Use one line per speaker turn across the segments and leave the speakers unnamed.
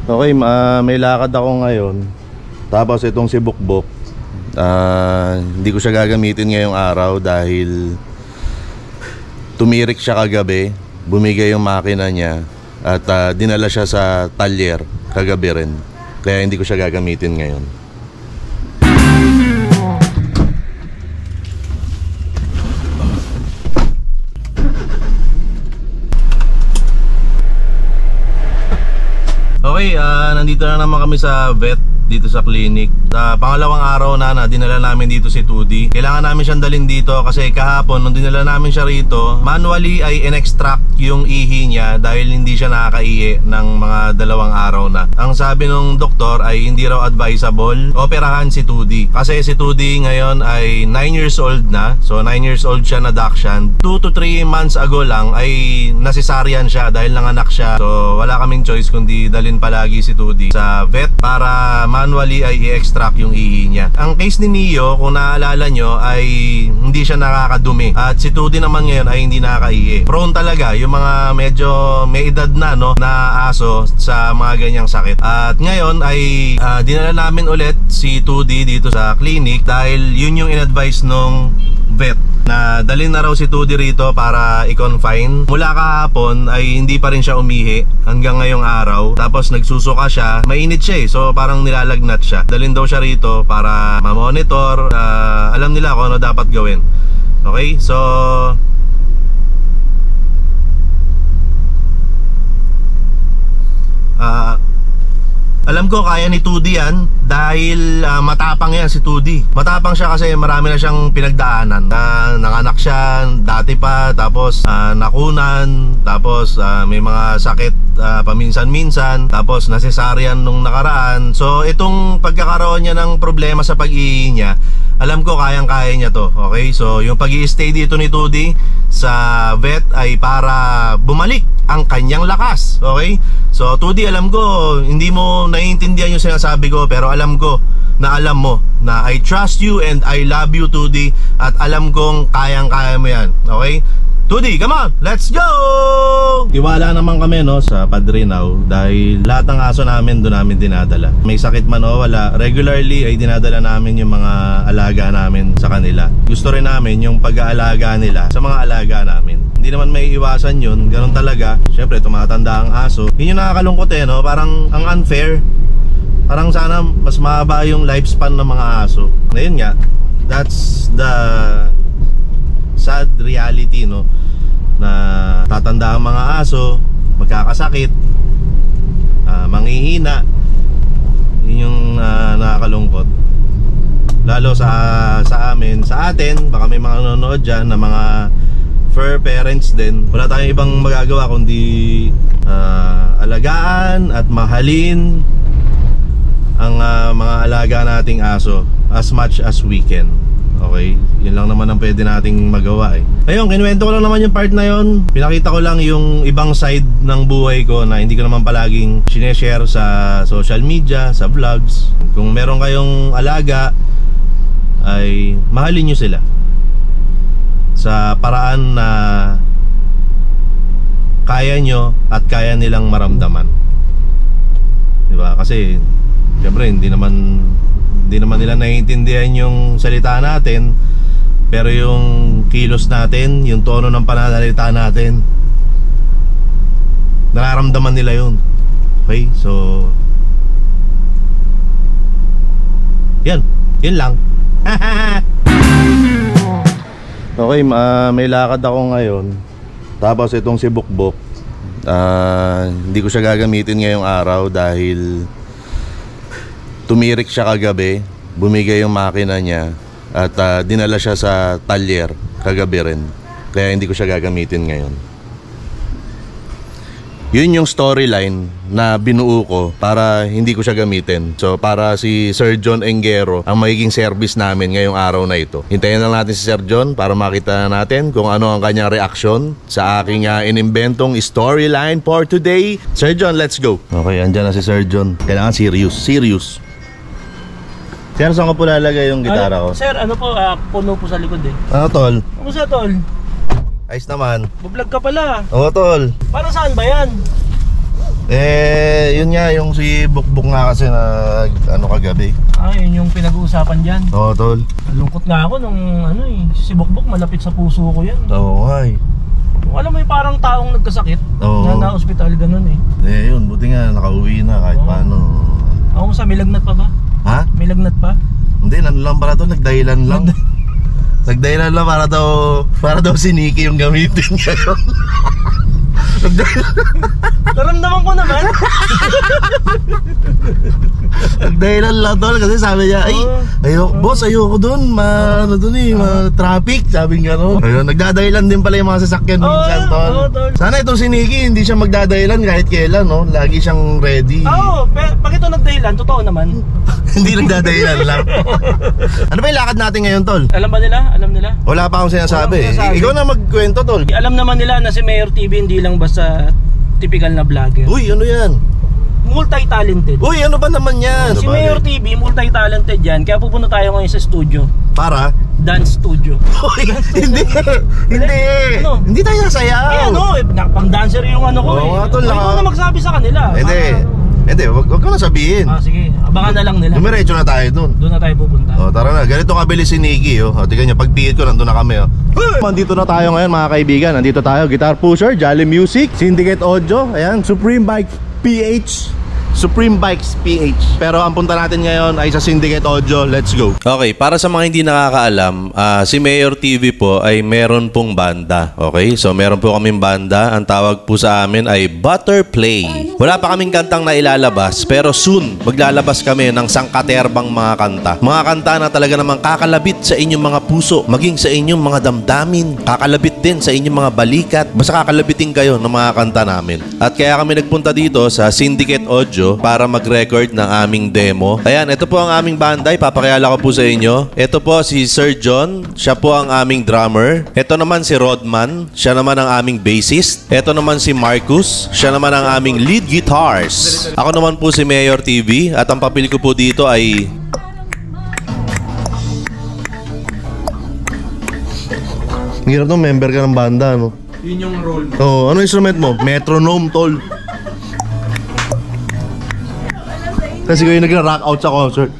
Okay, may lakad ako ngayon. Tapos itong si Bukbok, hindi ko siya gagamitin ngayong araw dahil tumirik siya kagabi. Bumigay yung makina niya at dinala siya sa talyer kagabi rin. Kaya hindi ko siya gagamitin ngayon. Okay, nandito na naman kami sa vet dito sa clinic. Pangalawang araw na dinala namin dito si Tudi. Kailangan namin siyang dalhin dito kasi kahapon nung dinala namin siya rito, manually ay in-extract yung ihi niya dahil hindi siya nakakaihi ng mga 2 araw na. Ang sabi ng doktor ay hindi raw advisable operahan si Tudi. Kasi si Tudi ngayon ay 9 years old na. So 9 years old siya na dachshund. 2 to 3 months ago lang ay nasisaryan siya dahil nanganak siya. So wala kaming choice kundi dalhin palagi si Tudi sa vet para manually ay i-extract yung ihi niya. Ang case ni Neo, kung naalala nyo, ay hindi siya nakakadumi. At si Tudi naman ngayon ay hindi nakakaihi. Prone talaga yung mga medyo may edad na, no, na aso sa mga ganyang sakit. At ngayon ay dinala namin ulit si Tudi dito sa clinic dahil yun yung in-advise nung vet na dalhin na raw si Tudi rito para i-confine. Mula kahapon ay hindi pa rin siya umihi hanggang ngayong araw. Tapos nagsusuka siya, mainit siya so parang nilalagnat siya. Dalhin daw siya rito para ma-monitor, alam nila kung ano dapat gawin. Okay, so alam ko kaya ni Tudi yan dahil matapang yan si Tudi. Matapang siya kasi marami na siyang pinagdaanan. Nanganak siya dati pa, tapos nakunan, tapos may mga sakit paminsan-minsan, tapos nasesaryan nung nakaraan. So itong pagkakaroon niya ng problema sa pag-ihi niya, alam ko kayang-kaya niya to. Okay, so yung pag-i-stay dito ni Tudi sa vet ay para bumalik ang kanyang lakas. Okay, so Tudi, alam ko hindi mo naiintindihan yung sinasabi ko, pero alam ko na alam mo na I trust you and I love you, Tudi. At alam kong kayang-kaya mo yan. Okay, Tudi, come on, let's go! Tiwala naman kami, no, sa Padrinaw dahil lahat ng aso namin doon namin dinadala. May sakit man o wala, regularly ay dinadala namin yung mga alaga namin sa kanila. Gusto rin namin yung pag-aalaga nila sa mga alaga namin. Hindi naman may iwasan yun, ganun talaga. Siyempre, tumatanda ang aso. Yun yung nakakalungkot no, parang ang unfair. Parang sana mas mahaba yung lifespan ng mga aso. Ngayon nga, that's the sad reality, no, na tatanda ang mga aso, magkakasakit, manghihina. Yun yung nakakalungkot. Lalo sa amin, sa atin, baka may mga nanonood dyan na mga fur parents din. Wala tayong ibang magagawa kundi alagaan at mahalin ang mga alaga nating aso as much as we can. Okay, yun lang naman ang pwede nating magawa Ayun, kinuwento ko lang naman yung part na yun. Pinakita ko lang yung ibang side ng buhay ko na hindi ko naman palaging sineshare sa social media, sa vlogs. Kung meron kayong alaga, ay mahalin nyo sila sa paraan na kaya nyo at kaya nilang maramdaman. Diba? Kasi siyempre hindi naman nila naiintindihan yung salita natin, pero yung kilos natin, yung tono ng pananalita natin, nararamdaman nila yun. Okay, so yan lang. Okay, may lakad ako ngayon. Tapos itong si Bukbok, hindi ko siya gagamitin ngayong araw dahil tumirik siya kagabi. Bumigay yung makina niya at dinala siya sa talyer kagabi rin. Kaya hindi ko siya gagamitin ngayon. Yun yung storyline na binuo ko para hindi ko siya gamitin. So para si Sir John Engero ang magiging service namin ngayong araw na ito. Hintayin lang natin si Sir John para makita natin kung ano ang kanyang reaksyon sa aking inimbentong storyline for today. Sir John, let's go. Okay, andyan na si Sir John. Kailangan serious. Sir, saan ko po lalagay yung gitara ko?
Sir, ano po, puno po sa likod
Ano tol?
Ano sa tol?
Ayos naman.
Bublog ka pala.
Oo tol.
Para saan ba yan?
Yun nga, yung si Bukbuk nga kasi na kagabi.
Yun yung pinag-uusapan dyan.
Oo, tol.
Lungkot nga ako nung si Bukbuk malapit sa puso ko yan.
Oo, ay.
Alam mo yung parang taong nagkasakit
Oo.
na na-hospital ganun eh.
Yun, buti nga, nakauwi na kahit paano.
Ako sa may lagnat pa ba?
Ha?
May lagnat pa?
Hindi, lang pala to, nagdahilan lang. Nagdahilan lang para daw si Nikki yung gamitin niya yun.
Naramdaman ko naman.
Nagdahilan lang tol kasi sabi niya, boss, ayoko dun, traffic, sabi nga no. Ayun, nagdadahilan din pala yung mga sasakyan minsan tol. Sana itong si Nikki, hindi siya magdadahilan kahit kailan, no? Lagi siyang ready.
Pag ito nagdahilan, totoo naman.
Hindi nagdadahilan lang. Ano ba yung lakad natin ngayon tol?
Alam ba nila? Alam nila?
Wala pa akong sinasabi. Ikaw na magkwento tol.
Alam naman nila na si Mayor TV hindi lang basta typical na vlogger.
Uy, ano yan?
Multi-talented.
Uy, ano ba naman yan?
Si Mayor TV, multi-talented yan. Kaya pupunta tayo ngayon sa studio.
Para?
Dance studio.
Uy, hindi.
Ano?
Hindi tayo nasayaw.
Pang dancer yung ko
tol,
ikaw na magsabi sa kanila.
Hindi, wag ko na sabihin.
Sige, abangan na lang nila.
Dumiretso na tayo dun.
Doon na tayo pupunta.
Tara na, ganito kabilis si Nikki. Tignan niyo, pagpihit ko, nandun na kami. Nandito na tayo ngayon mga kaibigan. Nandito tayo, Guitar Pusher, Jolly Music, Syndicate Audio, ayan, Supreme Bike PH. Supreme Bikes PH. Pero ang punta natin ngayon ay sa Syndicate Audio. Let's go. Okay, para sa mga hindi nakakaalam, si Mayor TV po ay meron pong banda. Okay, so meron po kaming banda. Ang tawag po sa amin ay Butterplay. Wala pa kaming kantang na ilalabas, pero soon maglalabas kami ng sangkaterbang mga kanta. Mga kanta na talaga namang kakalabit sa inyong mga puso, maging sa inyong mga damdamin, kakalabit din sa inyong mga balikat. Basta kakalabitin kayo ng mga kanta namin. At kaya kami nagpunta dito sa Syndicate Audio para mag-record ng aming demo. Ayan, ito po ang aming banda. Ipapakilala ko po sa inyo. Ito po si Sir John. Siya po ang aming drummer. Ito naman si Rodman. Siya naman ang aming bassist. Ito naman si Marcus. Siya naman ang aming lead guitars. Ako naman po si Mayor TV. At ang papel ko po dito ay... Hirap nung member ka ng banda, no?
Yun yung role mo.
Ano instrument mo? Metronome, tol. Kasi ko yung nag-rock out sa concert.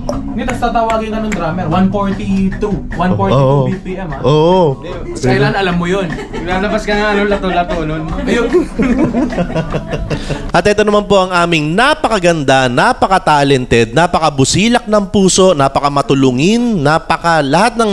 Hindi, tapos tatawagin ka ng drummer. 142 BPM ha?
Oo.
Kailan alam mo yun? Lalabas ka nga lato-lato nun. Ayun.
At ito naman po ang aming napakaganda, napaka-talented, napaka-busilak ng puso, napaka-matulungin, lahat ng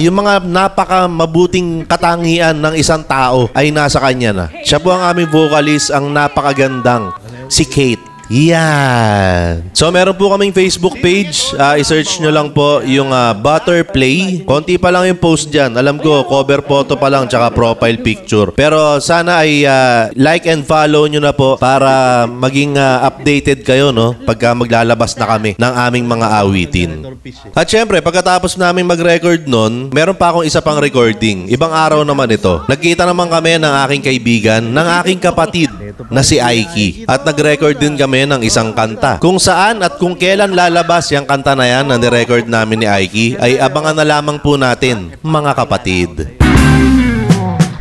yung mga napaka-mabuting katangian ng isang tao ay nasa kanya na. Siya po ang aming vocalist, ang napakagandang si Kate. Yan. So meron po kaming Facebook page. I-search nyo lang po yung Butterplay. Konti pa lang yung post dyan. Alam ko, cover photo pa lang tsaka profile picture. Pero sana ay like and follow nyo na po para maging updated kayo, no? Pagka maglalabas na kami ng aming mga awitin. At syempre, pagkatapos namin mag-record nun, meron pa akong isa pang recording. Ibang araw naman ito. Nagkita naman kami ng aking kaibigan, ng aking kapatid na si Aiki. At nag-record din kami ng isang kanta. Kung saan at kung kailan lalabas yung kanta na yan na nirecord namin ni Aiki ay abangan na lamang po natin, mga kapatid.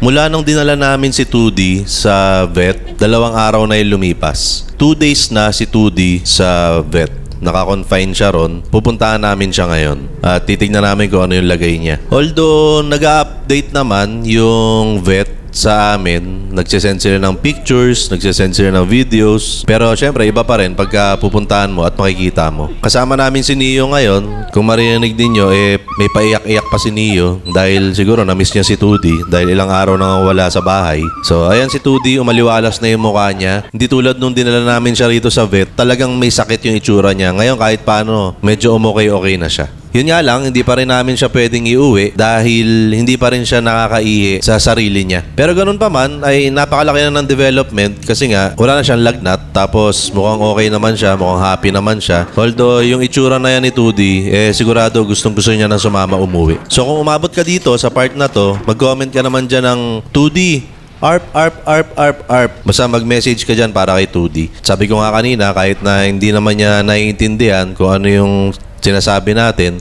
Mula nung dinala namin si Tudi sa vet, 2 araw na yung lumipas. 2 days na si Tudi sa vet. Naka-confine siya ron. Pupuntahan namin siya ngayon. At titignan namin kung ano yung lagay niya. Although, nag-update naman yung vet sa amin, nagsisend sila ng pictures, nagsisend sila ng videos. Pero syempre, iba pa rin pagka pupuntahan mo at makikita mo. Kasama namin si Neo ngayon. Kung marinig ninyo, may paiyak-iyak pa si Neo dahil siguro na-miss niya si Tudi dahil ilang araw nang wala sa bahay. So, ayan si Tudi, umaliwalas na yung mukha niya. Hindi tulad nung dinala namin siya rito sa vet, talagang may sakit yung itsura niya. Ngayon, kahit paano, medyo okay na siya. Yun nga lang, hindi pa rin namin siya pwedeng iuwi dahil hindi pa rin siya nakakaihi sa sarili niya. Pero ganun pa man, ay napakalaki na ng development kasi nga, wala na siyang lagnat. Tapos mukhang okay naman siya, mukhang happy naman siya. Although yung itsura na yan ni Tudi, sigurado gustong-gusto niya nang sumama umuwi. So kung umabot ka dito sa part na to, mag-comment ka naman dyan ng Tudi, ARP. Basta mag-message ka dyan para kay Tudi. Sabi ko nga kanina, kahit na hindi naman niya naiintindihan kung ano yung sinasabi natin,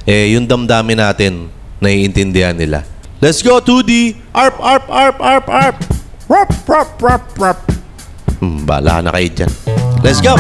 yung damdamin natin, naiintindihan nila. Let's go, Tudi! ARP! Bahala na kayo dyan. Let's go!